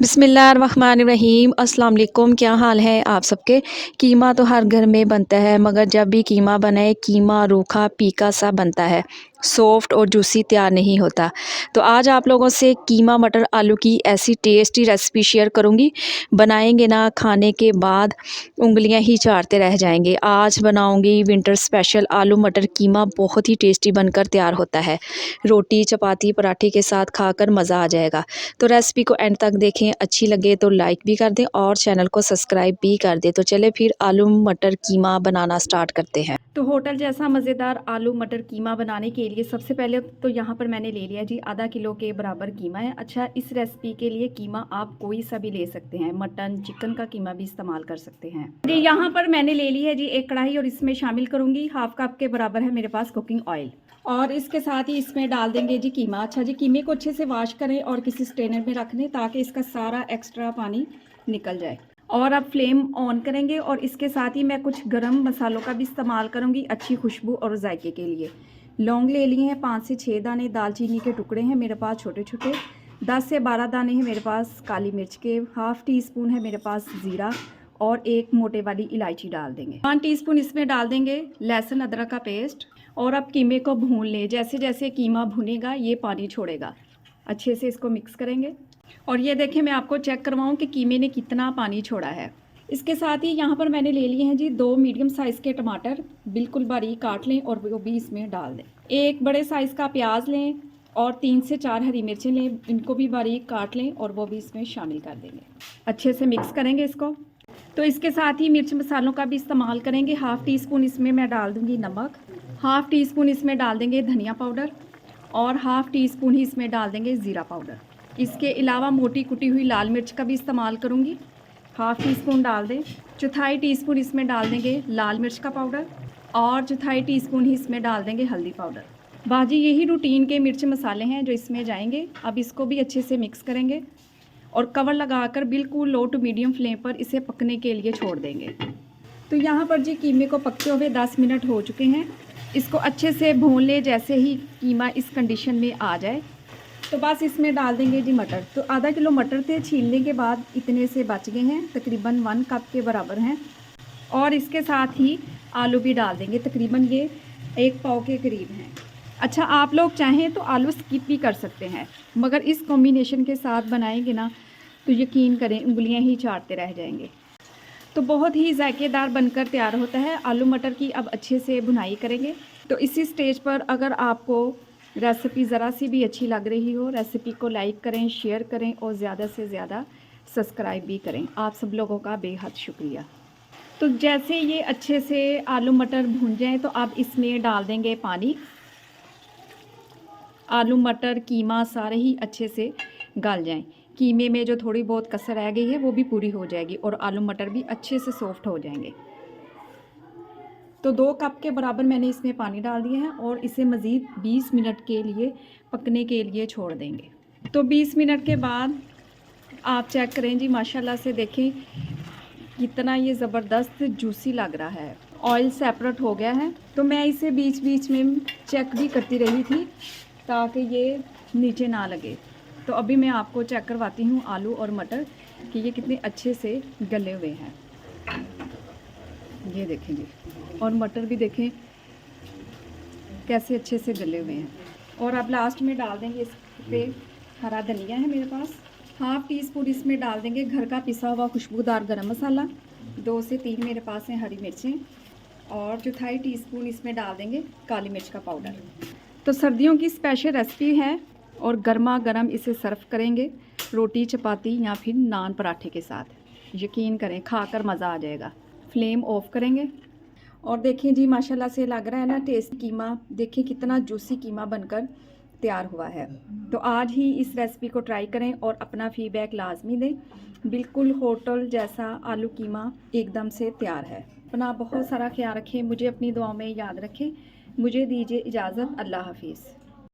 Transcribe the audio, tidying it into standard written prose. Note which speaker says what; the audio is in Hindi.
Speaker 1: बिस्मिल्लाहिर्रहमानिर्रहीम अस्सलाम वालेकुम। क्या हाल है आप सबके। कीमा तो हर घर में बनता है, मगर जब भी कीमा बनाए कीमा रूखा पीका सा बनता है, सॉफ्ट और जूसी तैयार नहीं होता। तो आज आप लोगों से कीमा मटर आलू की ऐसी टेस्टी रेसिपी शेयर करूंगी, बनाएंगे ना खाने के बाद उंगलियां ही चाटते रह जाएंगे। आज बनाऊंगी विंटर स्पेशल आलू मटर कीमा, बहुत ही टेस्टी बनकर तैयार होता है। रोटी चपाती पराठे के साथ खाकर मज़ा आ जाएगा। तो रेसिपी को एंड तक देखें, अच्छी लगे तो लाइक भी कर दें और चैनल को सब्सक्राइब भी कर दें। तो चले फिर आलू मटर कीमा बनाना स्टार्ट करते हैं। तो होटल जैसा मज़ेदार आलू मटर कीमा बनाने के लिए सबसे पहले तो यहाँ पर मैंने ले लिया जी आधा किलो के बराबर कीमा है। अच्छा, इस रेसिपी के लिए कीमा आप कोई सा भी ले सकते हैं, मटन चिकन का कीमा भी इस्तेमाल कर सकते हैं जी। यहाँ पर मैंने ले ली है जी एक कढ़ाई और इसमें शामिल करूँगी हाफ कप के बराबर है मेरे पास कुकिंग ऑयल, और इसके साथ ही इसमें डाल देंगे जी कीमा। अच्छा जी, कीमे को अच्छे से वॉश करें और किसी स्ट्रेनर में रख दें ताकि इसका सारा एक्स्ट्रा पानी निकल जाए। और अब फ्लेम ऑन करेंगे और इसके साथ ही मैं कुछ गरम मसालों का भी इस्तेमाल करूंगी अच्छी खुशबू और जायके के लिए। लौंग ले लिए हैं 5 से 6 दाने, दालचीनी के टुकड़े हैं मेरे पास छोटे छोटे, 10 से 12 दाने हैं मेरे पास काली मिर्च के, हाफ टी स्पून है मेरे पास ज़ीरा और एक मोटे वाली इलायची डाल देंगे। 1 टीस्पून इसमें डाल देंगे लहसुन अदरक का पेस्ट। और अब कीमे को भून लें। जैसे जैसे कीमा भुनेगा ये पानी छोड़ेगा। अच्छे से इसको मिक्स करेंगे और ये देखें, मैं आपको चेक करवाऊं कि कीमे ने कितना पानी छोड़ा है। इसके साथ ही यहाँ पर मैंने ले लिए हैं जी 2 मीडियम साइज़ के टमाटर, बिल्कुल बारीक काट लें और वो भी इसमें डाल दें। एक बड़े साइज़ का प्याज लें और 3 से 4 हरी मिर्चें लें, इनको भी बारीक काट लें और वो भी इसमें शामिल कर देंगे। अच्छे से मिक्स करेंगे इसको। तो इसके साथ ही मिर्च मसालों का भी इस्तेमाल करेंगे। हाफ़ टी स्पून इसमें मैं डाल दूँगी नमक, हाफ़ टी स्पून इसमें डाल देंगे धनिया पाउडर और हाफ़ टी स्पून ही इसमें डाल देंगे ज़ीरा पाउडर। इसके अलावा मोटी कुटी हुई लाल मिर्च का भी इस्तेमाल करूँगी, हाफ़ टी स्पून डाल दें। चौथाई टीस्पून इसमें डाल देंगे लाल मिर्च का पाउडर और चौथाई टीस्पून ही इसमें डाल देंगे हल्दी पाउडर। बाजी यही रूटीन के मिर्च मसाले हैं जो इसमें जाएंगे। अब इसको भी अच्छे से मिक्स करेंगे और कवर लगाकर बिल्कुल लो टू मीडियम फ्लेम पर इसे पकने के लिए छोड़ देंगे। तो यहाँ पर जी कीमे को पकते हुए 10 मिनट हो चुके हैं। इसको अच्छे से भून ले। जैसे ही कीमा इस कंडीशन में आ जाए तो बस इसमें डाल देंगे जी मटर। तो आधा किलो मटर थे, छीलने के बाद इतने से बच गए हैं, तकरीबन 1 कप के बराबर हैं। और इसके साथ ही आलू भी डाल देंगे, तकरीबन ये 1 पाव के करीब हैं। अच्छा, आप लोग चाहें तो आलू स्किप भी कर सकते हैं, मगर इस कॉम्बिनेशन के साथ बनाएंगे ना तो यकीन करें उंगलियां ही चाटते रह जाएंगे। तो बहुत ही जायकेदार बनकर तैयार होता है आलू मटर की। अब अच्छे से भुनाई करेंगे। तो इसी स्टेज पर अगर आपको रेसिपी ज़रा सी भी अच्छी लग रही हो, रेसिपी को लाइक करें, शेयर करें और ज़्यादा से ज़्यादा सब्सक्राइब भी करें। आप सब लोगों का बेहद शुक्रिया। तो जैसे ये अच्छे से आलू मटर भून जाएँ तो अब इसमें डाल देंगे पानी। आलू मटर कीमा सारे ही अच्छे से गल जाएं। कीमे में जो थोड़ी बहुत कसर रह गई है वो भी पूरी हो जाएगी और आलू मटर भी अच्छे से सॉफ्ट हो जाएंगे। तो 2 कप के बराबर मैंने इसमें पानी डाल दिया है और इसे मज़ीद 20 मिनट के लिए पकने के लिए छोड़ देंगे। तो 20 मिनट के बाद आप चेक करें जी, माशाल्लाह से देखें कितना ये ज़बरदस्त जूसी लग रहा है। ऑयल सेपरेट हो गया है। तो मैं इसे बीच बीच में चेक भी करती रही थी ताकि ये नीचे ना लगे। तो अभी मैं आपको चेक करवाती हूँ आलू और मटर कि ये कितने अच्छे से गले हुए हैं। ये देखें जी, और मटर भी देखें कैसे अच्छे से गले हुए हैं। और अब लास्ट में डाल देंगे इस पे हरा धनिया है मेरे पास, हाफ़ टी स्पून इसमें डाल देंगे घर का पिसा हुआ खुशबूदार गरम मसाला, 2 से 3 मेरे पास हैं हरी मिर्चें और चौथाई टीस्पून इसमें डाल देंगे काली मिर्च का पाउडर। तो सर्दियों की स्पेशल रेसिपी है और गर्मा गर्म इसे सर्व करेंगे रोटी चपाती या फिर नान पराठे के साथ। यकीन करें खाकर मज़ा आ जाएगा। फ्लेम ऑफ करेंगे और देखें जी, माशाल्लाह से लग रहा है ना टेस्ट। कीमा देखें कितना जूसी कीमा बनकर तैयार हुआ है। तो आज ही इस रेसिपी को ट्राई करें और अपना फीडबैक लाजमी दें। बिल्कुल होटल जैसा आलू कीमा एकदम से तैयार है। अपना बहुत सारा ख्याल रखें, मुझे अपनी दुआओं में याद रखें। मुझे दीजिए इजाज़त। अल्लाह हाफिज़।